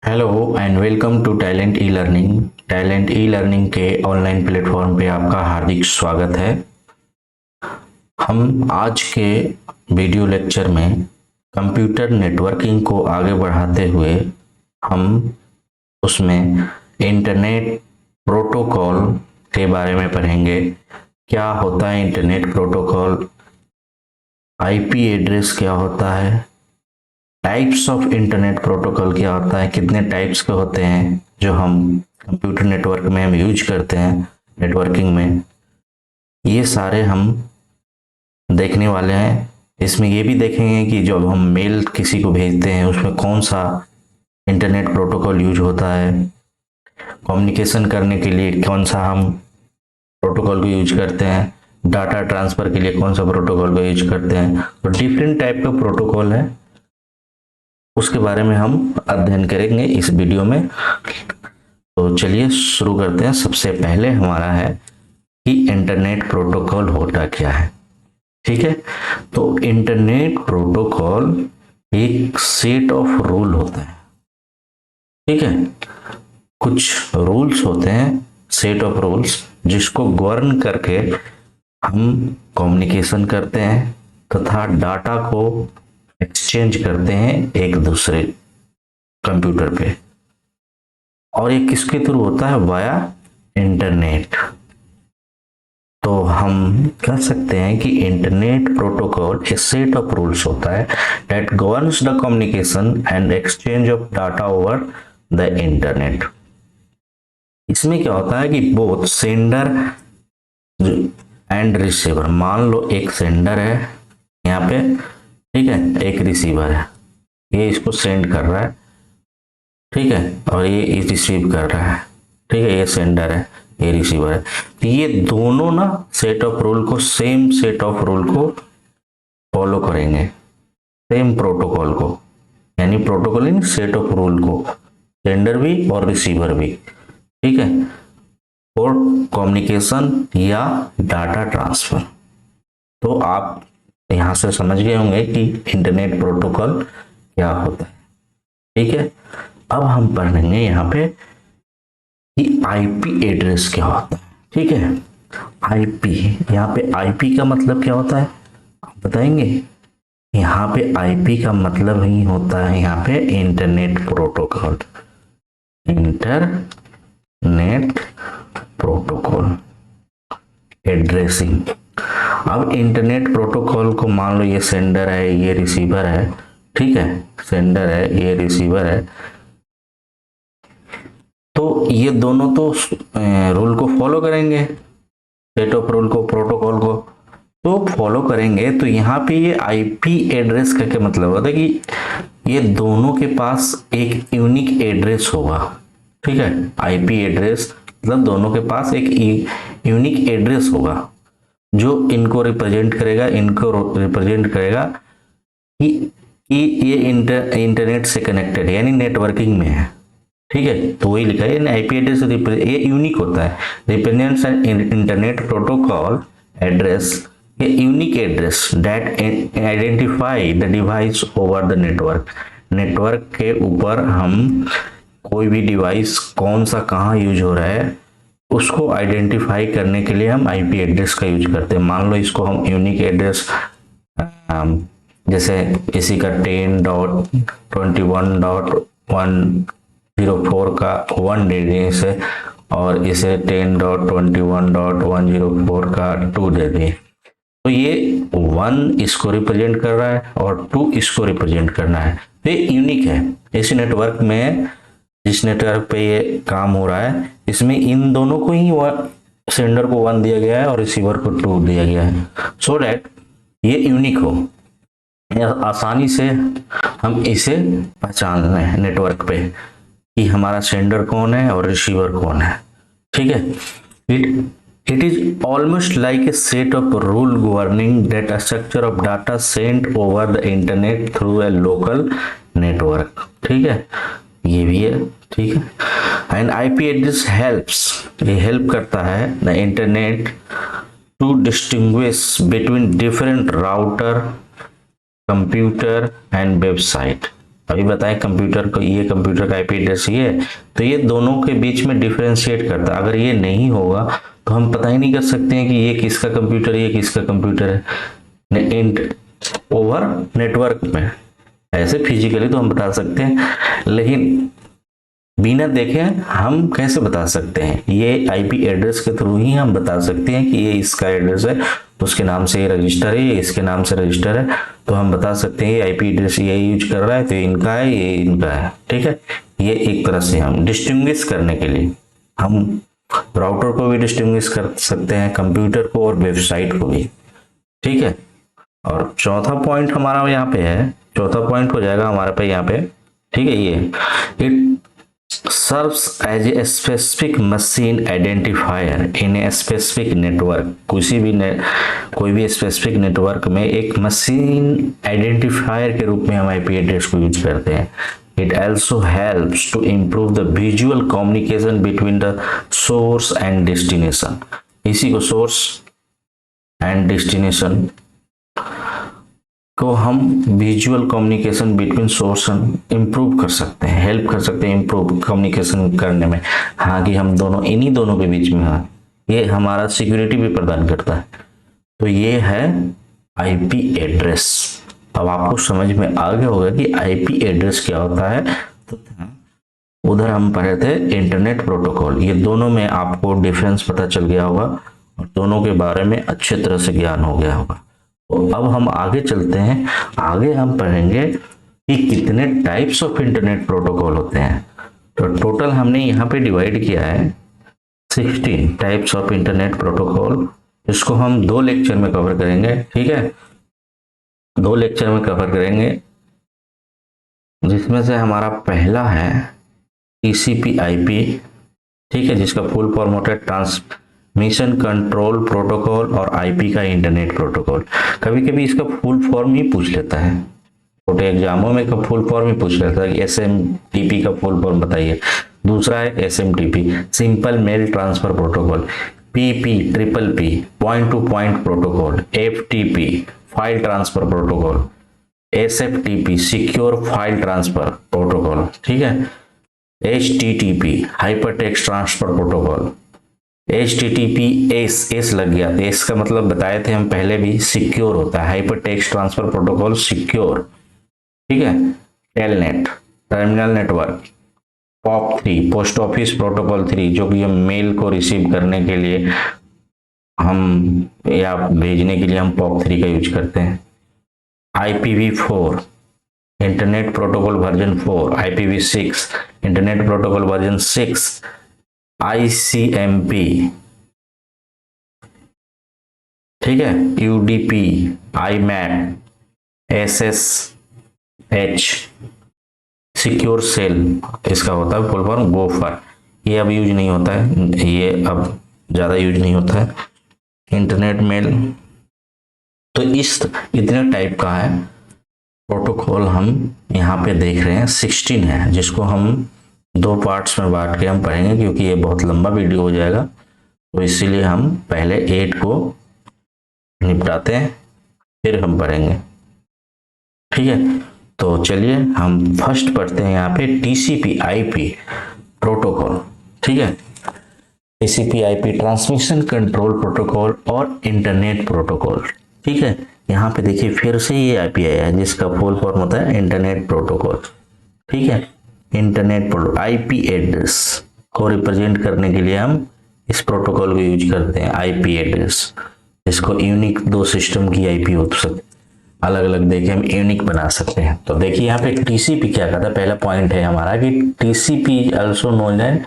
Hello and welcome to Talent E Learning. Talent E Learning के online platform पे आपका हार्दिक स्वागत है। हम आज के वीडियो लेक्चर में कंप्यूटर नेटवर्किंग को आगे बढ़ाते हुए हम उसमें इंटरनेट प्रोटोकॉल के बारे में पढ़ेंगे। क्या होता है इंटरनेट प्रोटोकॉल, आईपी एड्रेस क्या होता है, टाइप्स ऑफ इंटरनेट प्रोटोकॉल क्या होता है, कितने टाइप्स के होते हैं जो हम कंप्यूटर नेटवर्क में हम यूज करते हैं नेटवर्किंग में, ये सारे हम देखने वाले हैं। इसमें ये भी देखेंगे कि जब हम मेल किसी को भेजते हैं उसमें कौन सा इंटरनेट प्रोटोकॉल यूज होता है, कम्युनिकेशन करने के लिए कौन सा हम प्रोटोकॉल को यूज करते हैं, डाटा ट्रांसफर के लिए कौन सा प्रोटोकॉल को यूज करते हैं। तो डिफरेंट टाइप का प्रोटोकॉल है, उसके बारे में हम अध्ययन करेंगे इस वीडियो में। तो चलिए शुरू करते हैं। सबसे पहले हमारा है कि इंटरनेट प्रोटोकॉल होता क्या है। ठीक है, तो इंटरनेट प्रोटोकॉल एक सेट ऑफ रूल होता है। ठीक है, कुछ रूल्स होते हैं, सेट ऑफ रूल्स, जिसको गवर्न करके हम कम्युनिकेशन करते हैं तथा डाटा को एक्सचेंज करते हैं एक दूसरे कंप्यूटर पे, और ये किसके थ्रू होता है? Via internet. तो हम कह सकते हैं कि internet protocol A set of rules होता है that governs the communication and exchange of data over the internet. इसमें क्या होता है कि बोथ सेंडर एंड रिसीवर, मान लो एक सेंडर है यहाँ पे, ठीक है, एक रिसीवर है, ये इसको सेंड कर रहा है, ठीक है, और ये रिसीव कर रहा है, ठीक है, ये सेंडर है, ये रिसीवर है। तो ये दोनों ना सेट ऑफ रूल को, सेम सेट ऑफ रूल को फॉलो करेंगे, सेम प्रोटोकॉल को, यानी protocol in set of rule को, सेंडर भी और रिसीवर भी, ठीक है, और कम्युनिकेशन या डाटा ट्रांसफर। तो आप यहां से समझ गए होंगे कि इंटरनेट प्रोटोकॉल क्या होता है। ठीक है, अब हम पढ़ेंगे यहाँ पे कि आईपी एड्रेस क्या होता है। ठीक है, आईपी, यहाँ पे आईपी का मतलब क्या होता है आप बताएंगे? यहाँ पे आईपी का मतलब ही होता है यहाँ पे internet protocol, internet protocol addressing. अब इंटरनेट प्रोटोकॉल को मान लो ये सेंडर है, ये रिसीवर है, ठीक है, सेंडर है, ये रिसीवर है, तो ये दोनों तो रूल को फॉलो करेंगे, सेट ऑफ रूल को, प्रोटोकॉल को तो फॉलो करेंगे। तो यहाँ पे ये आईपी एड्रेस का क्या मतलब होता है कि ये दोनों के पास एक यूनिक एड्रेस होगा। ठीक है, आईपी एड्रेस मतलब दोनों के पास एक यूनिक एड्रेस होगा जो इनको रिप्रेजेंट करेगा कि ये इंटरनेट से कनेक्टेड है, यानी नेटवर्किंग में है। ठीक है, तो वही लिखा है आईपी एड्रेस, ये यूनिक होता है, रिप्रेजेंट्स इंटरनेट प्रोटोकॉल एड्रेस, ये unique address that identify the device over the network. Network के ऊपर हम कोई भी डिवाइस कौन सा कहाँ यूज हो रहा है उसको आइडेंटिफाई करने के लिए हम आईपी एड्रेस का यूज करते हैं। मान लो इसको हम यूनिक एड्रेस, जैसे किसी का 10.21.104 का 1 डिजिट है और इसे 10.21.104 का 2 दे दें, तो ये 1 इसको रिप्रेजेंट कर रहा है और 2 इसको रिप्रेजेंट करना है। ये यूनिक है। इस नेटवर्क में, जिस नेटवर्क पे ये काम हो रहा है, इसमें इन दोनों को ही सेंडर को 1 दिया गया है और रिसीवर को 2 दिया गया है, सो दैट ये यूनिक हो, आसानी से हम इसे पहचान लें नेटवर्क पे कि हमारा सेंडर कौन है और रिसीवर कौन है। ठीक है, it is almost like a set of rule governing data structure of data sent over the internet through a local network. ठीक है, ये भी है। ठीक है, एंड आईपी एड्रेस हेल्प्स, ये हेल्प करता है the internet to distinguish between different router, computer and website. अभी बताएं कंप्यूटर को, ये कंप्यूटर का आईपी एड्रेस ये है, तो ये दोनों के बीच में डिफरेंशिएट करता है। अगर ये नहीं होगा तो हम पता ही नहीं कर सकते हैं कि ये किसका कंप्यूटर है, ये किसका कंप्यूटर है ओवर नेटवर्क में। ऐसे फिजिकली तो हम बता सकते हैं, लेकिन बिना देखे हम कैसे बता सकते हैं? ये आईपी एड्रेस के थ्रू ही हम बता सकते हैं कि ये इसका एड्रेस है, उसके नाम से ये रजिस्टर है, ये इसके नाम से रजिस्टर है, तो हम बता सकते हैं ये आईपी एड्रेस ये यूज कर रहा है तो इनका है, ये इनका है। ठीक है, ये एक तरह से हम डिस्टिंग्विश करने के लिए हम राउटर को भी डिस्टिंग्विश कर सकते हैं, कंप्यूटर को और वेबसाइट को भी। ठीक है, और चौथा पॉइंट हमारा यहाँ पे है, चौथा पॉइंट हो जाएगा हमारे पे यहाँ पे। ठीक है, ये it serves as a specific machine identifier in a specific network। कोई भी स्पेसिफिक नेटवर्क में एक मशीन आइडेंटिफायर के रूप में हम आईपी एड्रेस को यूज करते हैं। It also helps to improve the visual communication between the source and destination। इसी को source and destination को हम visual communication between source improve कर सकते हैं, हेल्प कर सकते हैं इंप्रूव कम्युनिकेशन करने में। हाँ, कि हम दोनों इन्हीं दोनों के बीच में हैं, ये हमारा सिक्योरिटी भी प्रदान करता है। तो ये है आईपी एड्रेस। अब आपको समझ में आ गया होगा कि आईपी एड्रेस क्या होता है। तो उधर हम पढ़े थे इंटरनेट प्रोटोकॉल, ये दोनों में आपको डिफरेंस पता चल गया होगा और दोनों के बारे में अच्छे तरह से ज्ञान हो गया होगा। तो अब हम आगे चलते हैं, आगे हम पढ़ेंगे कि कितने टाइप्स ऑफ इंटरनेट प्रोटोकॉल होते हैं। तो टोटल हमने यहाँ पे डिवाइड किया है 16 टाइप्स ऑफ इंटरनेट प्रोटोकॉल। इसको हम 2 लेक्चर में कवर करेंगे। ठीक है, 2 लेक्चर में कवर करेंगे, जिसमें से हमारा पहला है TCP/IP। ठीक है, जिसका फुल फॉर्म होता है ट्रांसमिशन कंट्रोल प्रोटोकॉल और आईपी का इंटरनेट प्रोटोकॉल। कभी कभी इसका फुल फॉर्म ही पूछ लेता है, छोटे एग्जामों में का फुल फॉर्म ही पूछ लेता है कि SMTP का फुल फॉर्म बताइए। दूसरा है SMTP simple mail transfer protocol, PP point to point protocol, FTP file transfer protocol, SFTP secure file transfer protocol. ठीक है, HTTP hyper text transfer protocol, HTTPS S लग गया, तो एस का मतलब बताए थे हम पहले भी, सिक्योर होता है, hyper text transfer protocol secure. ठीक है, telnet terminal network, POP3 post office protocol 3 जो कि हम मेल को रिसीव करने के लिए हम या भेजने के लिए हम POP3 का यूज करते हैं। IPv4 internet protocol version 4, IPv6 internet protocol version 6, ICMP। ठीक है, UDP, IMAP, SSH secure shell इसका होता है फुल फॉर्म, गोफर। ये अब यूज नहीं होता है, ये अब ज्यादा यूज नहीं होता है। इंटरनेट मेल, तो इस इतने टाइप का है प्रोटोकॉल हम यहाँ पे देख रहे हैं, 16 है, जिसको हम 2 पार्ट्स में बांट के हम पढ़ेंगे, क्योंकि ये बहुत लंबा वीडियो हो जाएगा। तो इसीलिए हम पहले 8 को निपटाते हैं, फिर हम पढ़ेंगे। ठीक है, तो चलिए हम फर्स्ट पढ़ते हैं यहाँ पे TCP/IP प्रोटोकॉल। ठीक है, TCP/IP ट्रांसमिशन कंट्रोल प्रोटोकॉल और इंटरनेट प्रोटोकॉल। ठीक है, यहाँ पे देखिए फिर से ये आईपी आया है, जिसका फुल फॉर्म होता है इंटरनेट प्रोटोकॉल। ठीक है, इंटरनेट प्रोटोकॉल आईपी एड्रेस को रिप्रेजेंट करने के लिए हम इस प्रोटोकॉल को यूज करते हैं, आईपी एड्रेस। इसको यूनिक 2 सिस्टम की आईपी हो सकती, अलग अलग देके हम यूनिक बना सकते हैं। तो देखिए यहाँ पे टीसीपी क्या कहता है, पहला पॉइंट है हमारा कि TCP also known as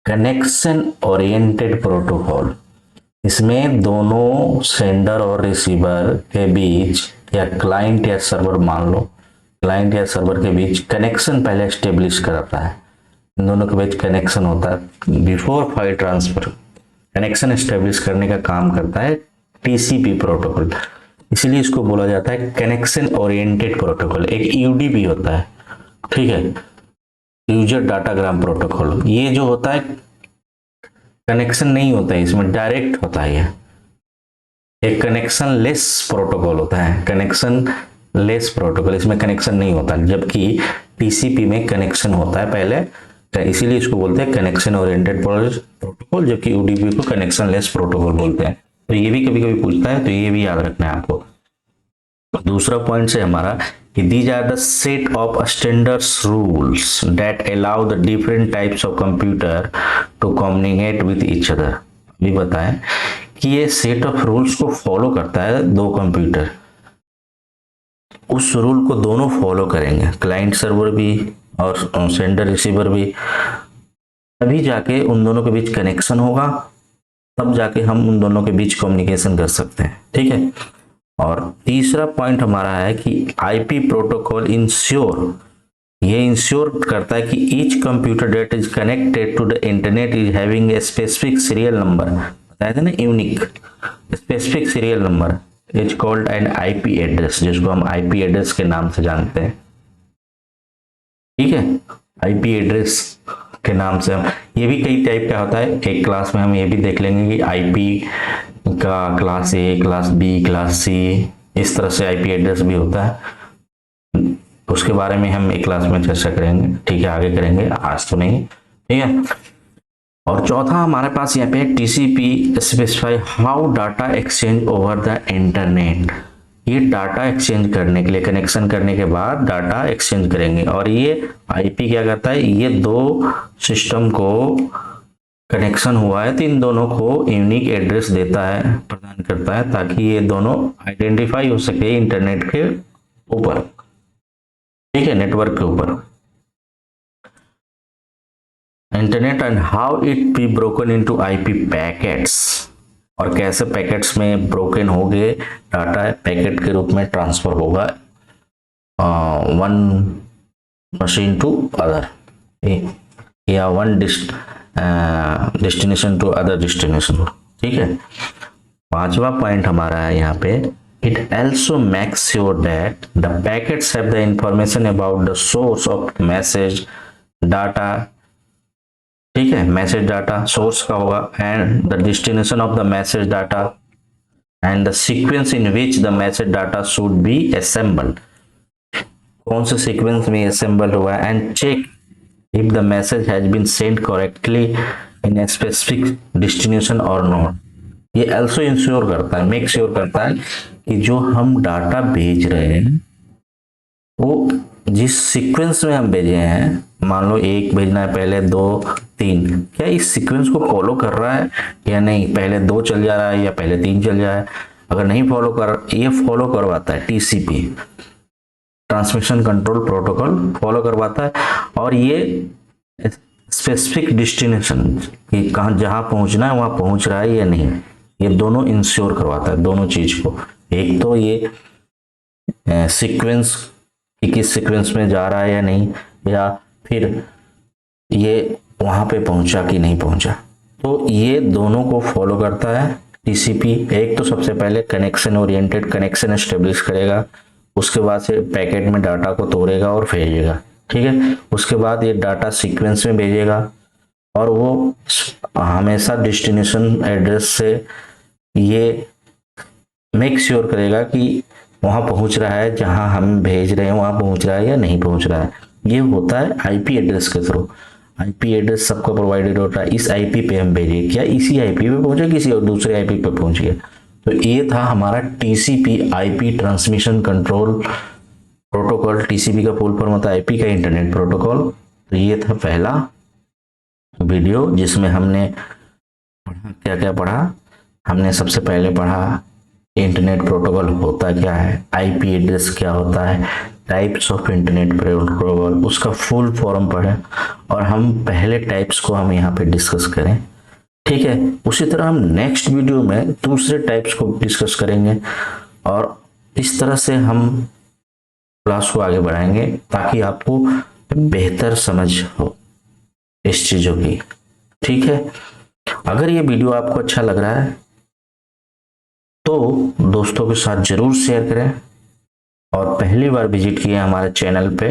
connection oriented protocol. इसमें दोनों सेंडर और रिसीवर के बीच या क्लाइंट या सर्वर, मान लो क्लाइंट या सर्वर के बीच कनेक्शन पहले एस्टेब्लिश कराता है, इन दोनों के बीच कनेक्शन होता है before file transfer. Connection establish करने का काम करता है टीसीपी प्रोटोकॉल, इसीलिए इसको बोला जाता है कनेक्शन ओरिएंटेड प्रोटोकॉल। एक यूडीपी होता है, ठीक है, यूजर डाटाग्राम प्रोटोकॉल। ये जो होता है कनेक्शन नहीं होता है, इसमें डायरेक्ट होता है। एक कनेक्शन लेस प्रोटोकॉल होता है, कनेक्शन लेस प्रोटोकॉल, इसमें कनेक्शन नहीं होता, जबकि टीसीपी में कनेक्शन होता है पहले, तो इसीलिए इसको बोलते हैं कनेक्शन ओरिएंटेड प्रोटोकॉल, जबकि यूडीपी को कनेक्शन लेस प्रोटोकॉल बोलते हैं। तो ये भी कभी कभी पूछता है, तो ये भी याद रखना है आपको। दूसरा पॉइंट से हमारा कि these are the set of standards rules that allow the different types of computer to communicate with each other. अभी बताएं कि ये सेट ऑफ रूल्स को फॉलो करता है दो कंप्यूटर, उस रूल को दोनों फॉलो करेंगे, क्लाइंट सर्वर भी और सेंडर रिसीवर भी, तभी जाके उन दोनों के बीच कनेक्शन होगा, तब जाके हम उन दोनों के बीच कम्युनिकेशन कर सकते हैं। ठीक है। और तीसरा पॉइंट हमारा है कि आईपी प्रोटोकॉल इंश्योर, ये इंश्योर करता है कि each computer that is connected to the internet is having a specific serial number, बताया था ना, unique specific serial number is called an IP address, जिसको हम आईपी एड्रेस के नाम से जानते हैं। ठीक है, आईपी एड्रेस के नाम से हम, ये भी कई टाइप का होता है, एक क्लास में हम ये भी देख लेंगे कि आईपी का class A, class B, class C, इस तरह से आईपी एड्रेस भी होता है, उसके बारे में हम एक क्लास में चर्चा करेंगे। ठीक है, आगे करेंगे, आज तो नहीं। ठीक है। और चौथा हमारे पास यहाँ पे TCP specify how data exchange over the internet, ये डाटा एक्सचेंज करने के लिए, कनेक्शन करने के बाद डाटा एक्सचेंज करेंगे, और ये आईपी क्या करता है, ये दो सिस्टम को कनेक्शन हुआ है तो इन दोनों को यूनिक एड्रेस देता है, प्रदान करता है, ताकि ये दोनों आइडेंटिफाई हो सके इंटरनेट के ऊपर। ठीक है, नेटवर्क के ऊपर internet, and how it be broken into IP packets, और कैसे पैकेट्स में ब्रोकन हो गए डाटा पैकेट के रूप में ट्रांसफर होगा वन मशीन टू अदर, या one destination to other destination. ठीक है। पांचवा पॉइंट हमारा है यहाँ पे, it also makes sure that the packets have the information about the source of message data। ठीक है, मैसेज डाटा सोर्स का होगा, and the destination of the message data and the sequence in which the message data should be assembled, कौन से sequence में assemble हुआ है, and check if the message has been send correctly in a specific destination और not. ये also ensure करता है, make sure करता है कि जो हम डाटा भेज रहे हैं वो जिस सीक्वेंस में हम भेजे हैं, मान लो एक भेजना है, पहले 2 3, क्या इस सीक्वेंस को फॉलो कर रहा है या नहीं, पहले 2 चल जा रहा है या पहले 3 चल जाए, अगर नहीं फॉलो कर, ये फॉलो करवाता है TCP, transmission control protocol follow करवाता है, और ये स्पेसिफिक डेस्टिनेशन कि कहाँ जहाँ पहुँचना है वहाँ पहुँच रहा है या नहीं, ये दोनों इंश्योर करवाता है, दोनों चीज को। एक तो ये सीक्वेंस कि किस सीक्वेंस में जा रहा है या नहीं, या फिर ये वहां पे पहुंचा कि नहीं पहुंचा, तो ये दोनों को फॉलो करता है टीसीपी। एक तो सबसे पहले कनेक्शन ओरिएंटेड कनेक्शन एस्टेब्लिश करेगा, उसके बाद से पैकेट में डाटा को तोड़ेगा और भेजेगा। ठीक है, उसके बाद ये डाटा सीक्वेंस में भेजेगा, और वो हमेशा डेस्टिनेशन एड्रेस से ये मेक श्योर करेगा कि वहां पहुंच रहा है, जहां हम भेज रहे हैं वहां पहुंच रहा है या नहीं पहुंच रहा है। ये होता है आईपी एड्रेस के थ्रू। आईपी एड्रेस सबको प्रोवाइडेड होता है, इस आईपी पे हम भेजे, क्या इसी आईपी पे पहुंचे, किसी और दूसरे आईपी पे पहुंच गया। तो ये था हमारा TCP, IP transmission control protocol. TCP का फुल फॉर्म होता है आईपी का इंटरनेट प्रोटोकॉल। तो ये था पहला वीडियो जिसमें हमने क्या क्या पढ़ा। हमने सबसे पहले पढ़ा इंटरनेट प्रोटोकॉल होता क्या है, आईपी एड्रेस क्या होता है, टाइप्स ऑफ इंटरनेट प्रोटोकॉल, उसका फुल फॉर्म पढ़े, और हम पहले टाइप्स को हम यहाँ पे डिस्कस करें। ठीक है, उसी तरह हम नेक्स्ट वीडियो में दूसरे टाइप्स को डिस्कस करेंगे, और इस तरह से हम क्लास को आगे बढ़ाएंगे ताकि आपको बेहतर समझ हो इस चीजों की। ठीक है, अगर ये वीडियो आपको अच्छा लग रहा है तो दोस्तों के साथ जरूर शेयर करें, और पहली बार विजिट किए हमारे चैनल पे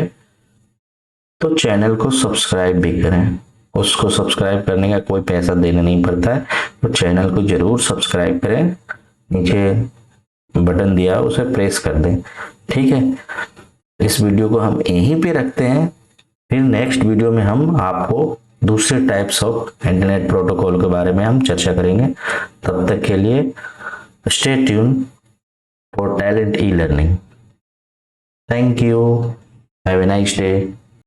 तो चैनल को सब्सक्राइब भी करें। उसको सब्सक्राइब करने का कोई पैसा देना नहीं पड़ता है, तो चैनल को जरूर सब्सक्राइब करें। नीचे बटन दिया उसे प्रेस कर दें, ठीक है, इस वीडियो को हम यहीं पे रखते हैं। फिर नेक्स्ट वीडियो में हम आपको दूसरे टाइप्स ऑफ इंटरनेट प्रोटोकॉल के बारे में हम चर्चा करेंगे। तब तक के लिए stay tune for talent E learning. Thank you, have a nice day.